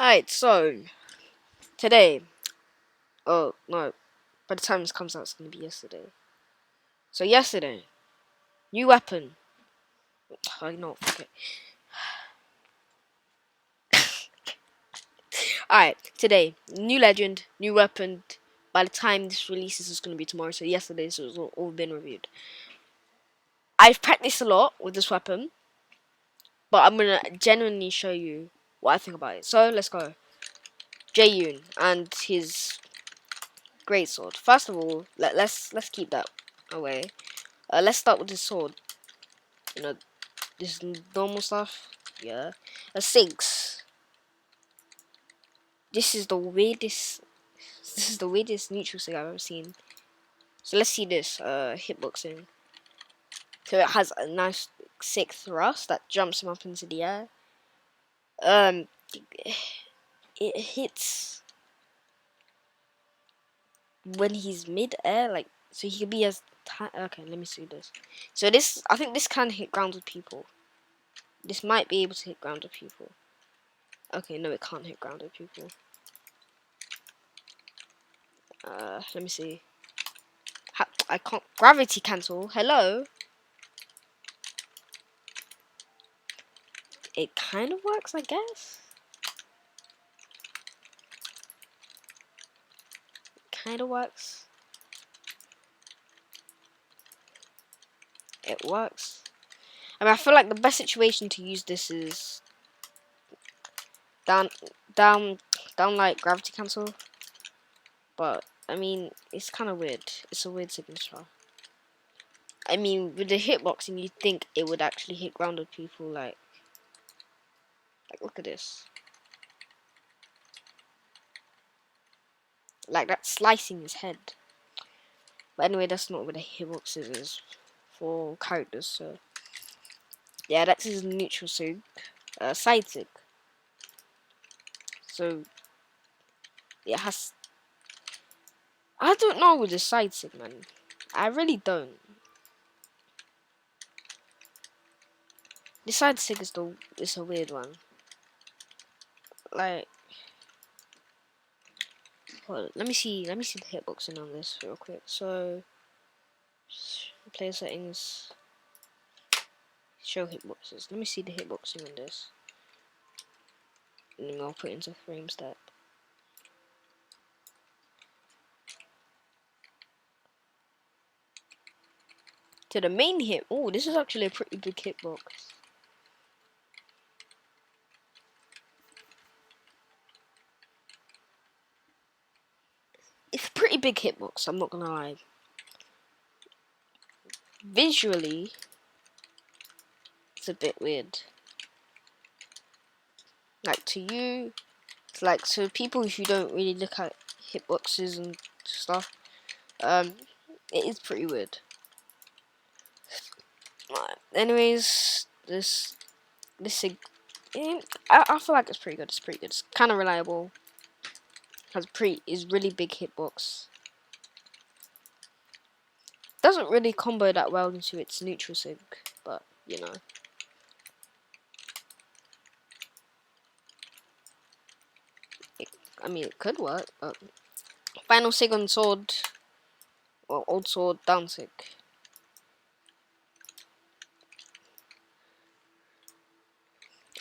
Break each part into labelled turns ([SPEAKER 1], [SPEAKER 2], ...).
[SPEAKER 1] Alright, so today, oh no, by the time this comes out, it's gonna be yesterday. So yesterday, new weapon. I know, okay. Alright, today, new legend, new weapon. By the time this releases, it's gonna be tomorrow. So yesterday, so it's all been reviewed. I've practiced a lot with this weapon, but I'm gonna genuinely show you what I think about it. So let's go. Jae-yoon and his great sword. First of all, let's keep that away. Let's start with his sword. You know, this normal stuff. Yeah. A 6. This is the weirdest. This is the weirdest neutral sig I've ever seen. So let's see this. Hitboxing. So it has a nice sick thrust that jumps him up into the air. Um, it hits when he's mid-air, like so he could be as. Okay, let me see this. So this, I think this can hit grounded people. This might be able to hit grounded people. Okay, no, it can't hit grounded people. Let me see. I can't gravity cancel. Hello. It kind of works, I guess. Kind of works. It works. I mean, I feel like the best situation to use this is down, down, down like gravity cancel. But I mean, it's kind of weird. It's a weird signature. I mean, with the hitboxing, you'd think it would actually hit grounded people. Like look at this. Like that's slicing his head. But anyway, that's not what the hitboxes is for characters. So yeah, that's his neutral sig, side sig. So it has. I don't know with the side sig, man. I really don't. The side sig is a weird one. Like, hold on, let me see the hitboxing on this real quick. So, player settings, show hitboxes. Let me see the hitboxing on this, and then I'll put it into frame stat. To the main hit. Oh, this is actually a pretty big hitbox. It's a pretty big hitbox, I'm not gonna lie. Visually, it's a bit weird. Like to you, it's like to people who don't really look at hitboxes and stuff, it is pretty weird. Anyways, this I feel like it's pretty good. It's pretty good. It's kind of reliable. Is really big hitbox. Doesn't really combo that well into its neutral sig, but you know. I mean, it could work. But final sig on sword, or old sword down sig.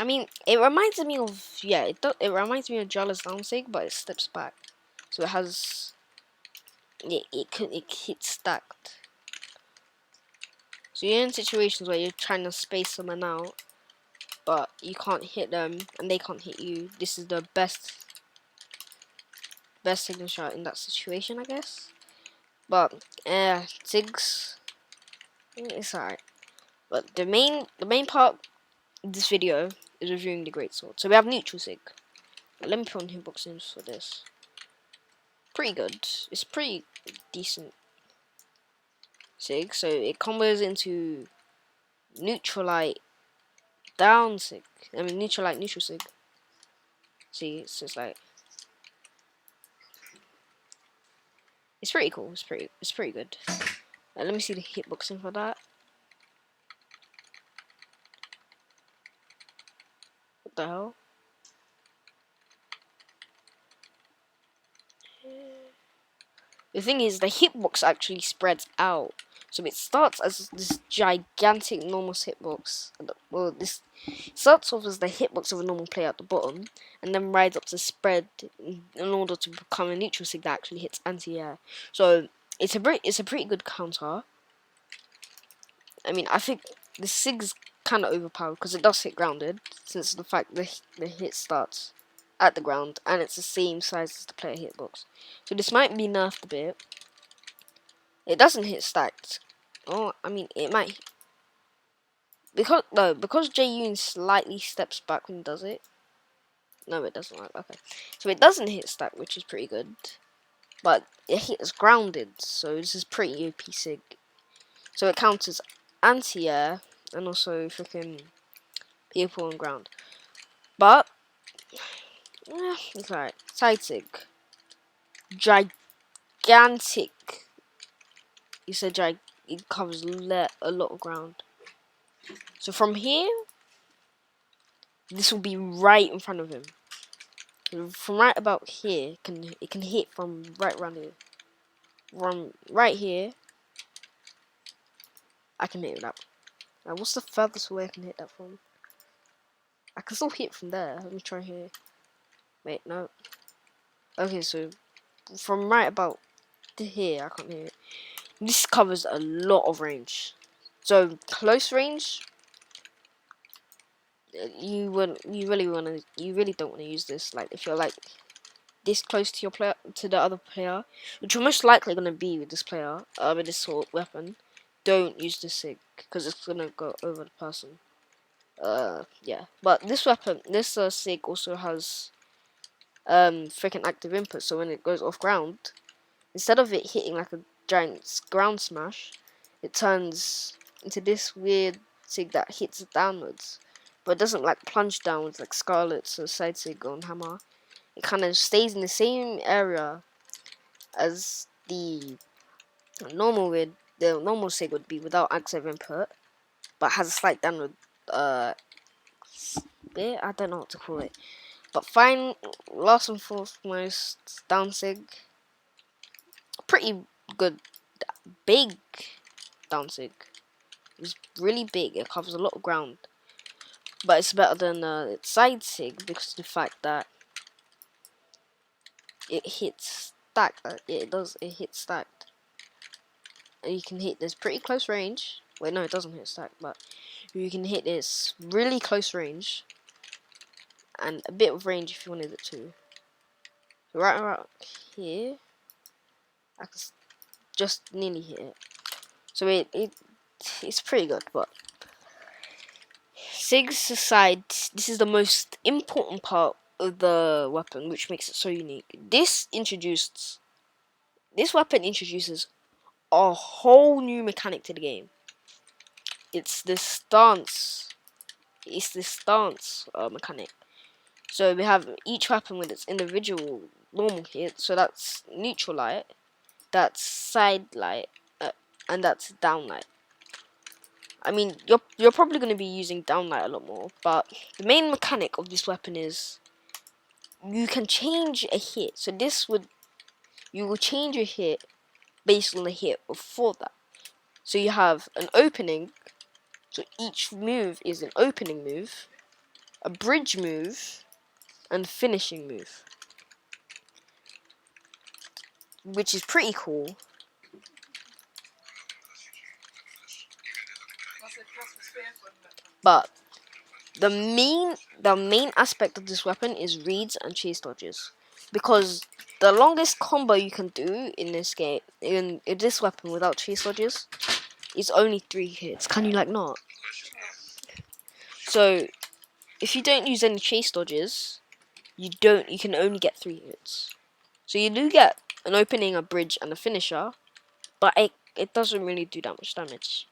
[SPEAKER 1] I mean, it reminds me of it reminds me of Jala's down sig, but it steps back, so it has it hits stacked. So you're in situations where you're trying to space someone out, but you can't hit them and they can't hit you. This is the best signature in that situation, I guess. But Sigs, it's alright. But the main part of this video is reviewing the great sword. So we have neutral sig. Let me put on hitboxing for this. Pretty good. It's pretty decent sig. So it combos into neutralite down sig. I mean neutralite neutral sig. See, it's just like it's pretty cool. It's pretty good. Let me see the hitboxing for that. What the hell? The thing is, the hitbox actually spreads out. So it starts as this gigantic normal hitbox. Well, this starts off as the hitbox of a normal player at the bottom, and then rides up to spread in order to become a neutral sig that actually hits anti-air. So it's a pretty good counter. I mean, I think the sig's kind of overpowered because it does hit grounded, since the fact the hit starts at the ground and it's the same size as the player hitbox. So this might be nerfed a bit. It doesn't hit stacked. Oh, I mean, it might. Because Jeyun slightly steps back when he does it. No, it doesn't work. Okay. So it doesn't hit stack, which is pretty good. But it hits grounded, so this is pretty OP sig. So it counts as anti-air and also freaking people on ground. But, it's alright. Side sig. Gigantic. You said it covers a lot of ground. So from here, this will be right in front of him. From right about here, it can hit from right around here. From right here, I can hit that. Now, what's the furthest way I can hit that from? I can still hit from there. Let me try here. Wait, no. Okay, so from right about to here, I can't hit it. This covers a lot of range. So close range, you really don't want to use this. Like if you're like this close to your player, to the other player, which you're most likely gonna be with this player, with this sort of weapon, don't use the sig because it's gonna go over the person. Yeah. But this weapon, this sig also has freaking active input. So when it goes off ground, instead of it hitting like a giant ground smash, it turns into this weird sig that hits downwards, but it doesn't like plunge downwards like Scarlet's side sig on Hammer. It kind of stays in the same area as the normal sig would be without active input, but has a slight downward bit. I don't know what to call it. But fine, last and foremost, down sig, pretty good, big down sig. It's really big. It covers a lot of ground, but it's better than its side sig because of the fact that it hits stacked. It does. It hits stacked. And you can hit this pretty close range. Wait, no, it doesn't hit stacked, but you can hit this really close range and a bit of range if you wanted it to. So right around here, I can just nearly hit it. So it's pretty good, but SIGs aside, this is the most important part of the weapon, which makes it so unique. This weapon introduces a whole new mechanic to the game. It's this stance. It's this stance mechanic. So we have each weapon with its individual normal hit. So that's neutral light, that's side light, and that's down light. I mean, you're probably going to be using downlight a lot more, but the main mechanic of this weapon is you can change a hit. So you will change a hit based on the hit before that. So you have an opening. So each move is an opening move, a bridge move, and finishing move, which is pretty cool. But the main aspect of this weapon is reads and chase dodges, because the longest combo you can do in this game in this weapon without chase dodges is only 3 hits. Can you like not? So if you don't use any chase dodges, you can only get 3 hits. So you do get an opening, a bridge, and a finisher, but it doesn't really do that much damage.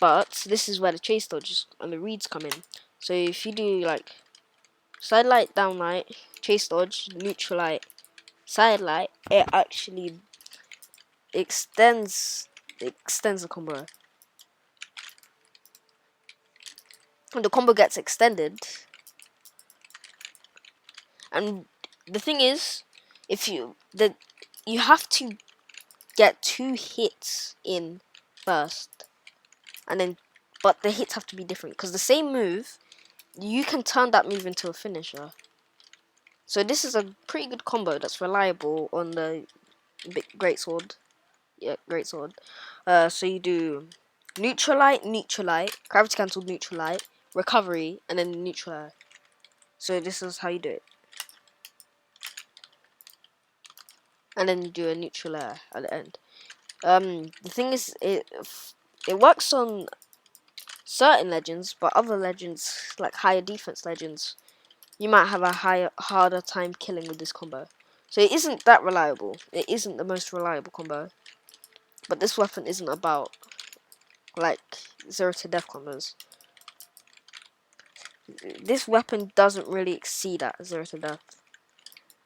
[SPEAKER 1] But this is where the chase dodges and the reads come in. So if you do like side light, down light, chase dodge, neutral light, side light, it actually extends the combo. When the combo gets extended, and the thing is, if you have to get 2 hits in first, and then but the hits have to be different because the same move you can turn that move into a finisher. So this is a pretty good combo that's reliable on the greatsword. Yeah, greatsword. So you do neutralite, neutralite, gravity cancelled, neutralite, recovery, and then neutralite. So this is how you do it. And then you do a neutral air at the end. The thing is, it works on certain legends, but other legends, like higher defense legends, you might have a harder time killing with this combo. So it isn't that reliable. It isn't the most reliable combo. But this weapon isn't about like 0 to death combos. This weapon doesn't really exceed at 0 to death.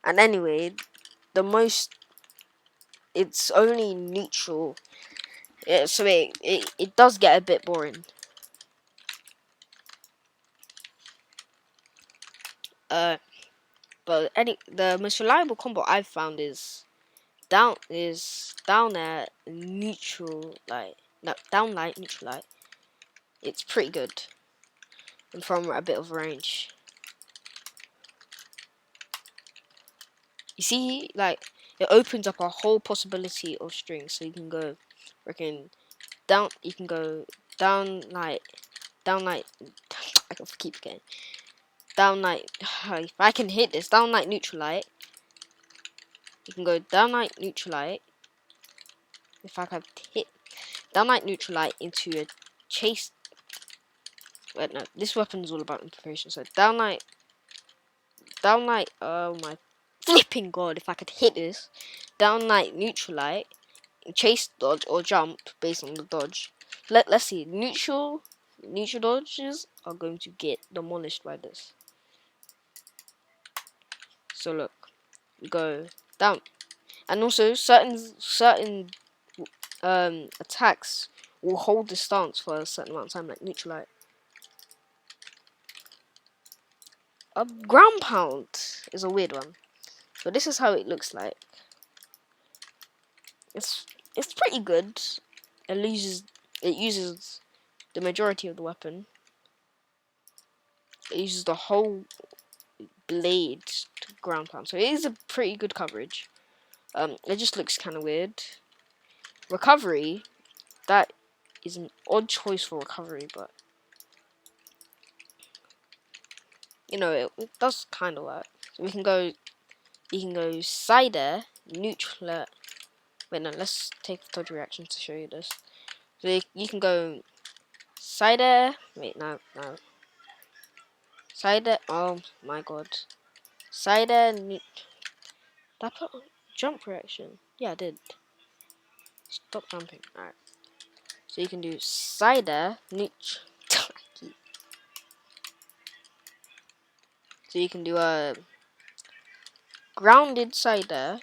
[SPEAKER 1] And anyway, it's only neutral. Yeah, so it does get a bit boring. But the most reliable combo I've found is down air neutral light. No, down light, neutral light. It's pretty good. And from a bit of range. You see, like, it opens up a whole possibility of strings. So you can go freaking down, you can go down light, I can keep forgetting. Down light, if I can hit this, down light, neutral light. You can go down light, neutral light. If I can hit down light, neutral light into a chase. Wait, no, this weapon is all about information. So down light, oh my flipping god, if I could hit this. Down light, neutral light, chase, dodge, or jump based on the dodge. Let's see, neutral dodges are going to get demolished by this. So look, we go down. And also certain attacks will hold the stance for a certain amount of time, like neutral light. A ground pound is a weird one, but this is how it looks like. It's pretty good. It uses the majority of the weapon. It uses the whole blade to ground pound, so it is a pretty good coverage. It just looks kind of weird. Recovery, that is an odd choice for recovery, but you know it does kind of work. So you can go side air, neutral. Wait, no, let's take the dodge reaction to show you this. So you can go side air. Wait, no. Side air. Oh my god. Side air. Did I put on jump reaction? Yeah, I did. Stop jumping. Alright. So you can do side air, So you can do a grounded side air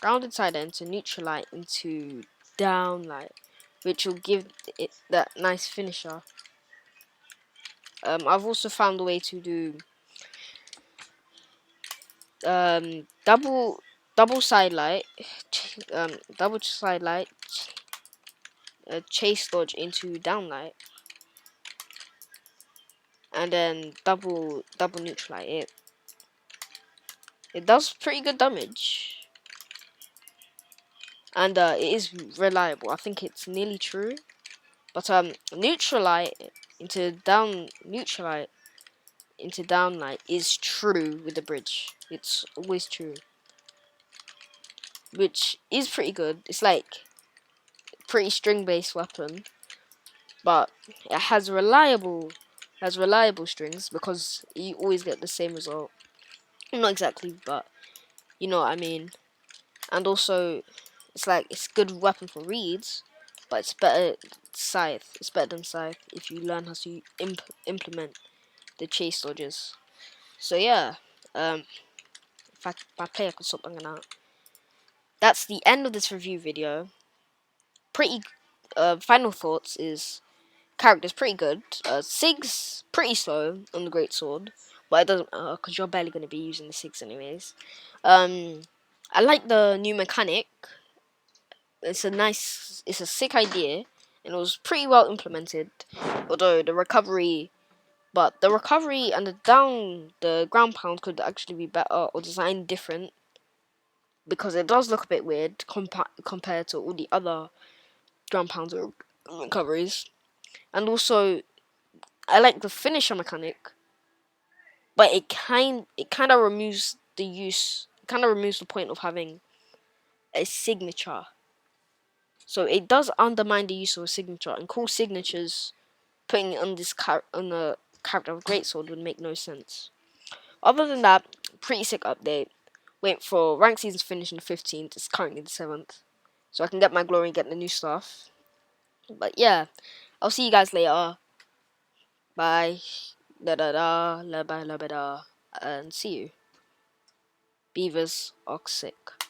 [SPEAKER 1] into neutral light into down light, which will give it that nice finisher. I've also found a way to do double side light, double side light, chase dodge into down light, and then double neutral light. It does pretty good damage, and it is reliable. I think it's nearly true, but neutral light into down light is true with the bridge. It's always true, which is pretty good. It's like pretty string based weapon, but it has reliable strings because you always get the same result. Not exactly, but you know what I mean. And also, it's good weapon for reads, but it's better scythe. It's better than scythe if you learn how to implement the chase dodges. So yeah, if I play, I could stop banging out. That's the end of this review video. Pretty. Final thoughts is character's pretty good. Sig's pretty slow on the greatsword, but it doesn't because you're barely gonna be using the 6 anyways. I like the new mechanic. It's a sick idea, and it was pretty well implemented. Although the recovery and the ground pound could actually be better or designed different, because it does look a bit weird compared to all the other ground pounds or recoveries. And also, I like the finisher mechanic, but it kind of removes the use. It kind of removes the point of having a signature. So it does undermine the use of a signature, and cool signatures putting it on on the character of Greatsword would make no sense. Other than that, pretty sick update. Wait for rank seasons finish in the 15th. It's currently the 7th, so I can get my glory and get the new stuff. But yeah, I'll see you guys later. Bye. Da da da, la ba da, and see you. Beavers are sick.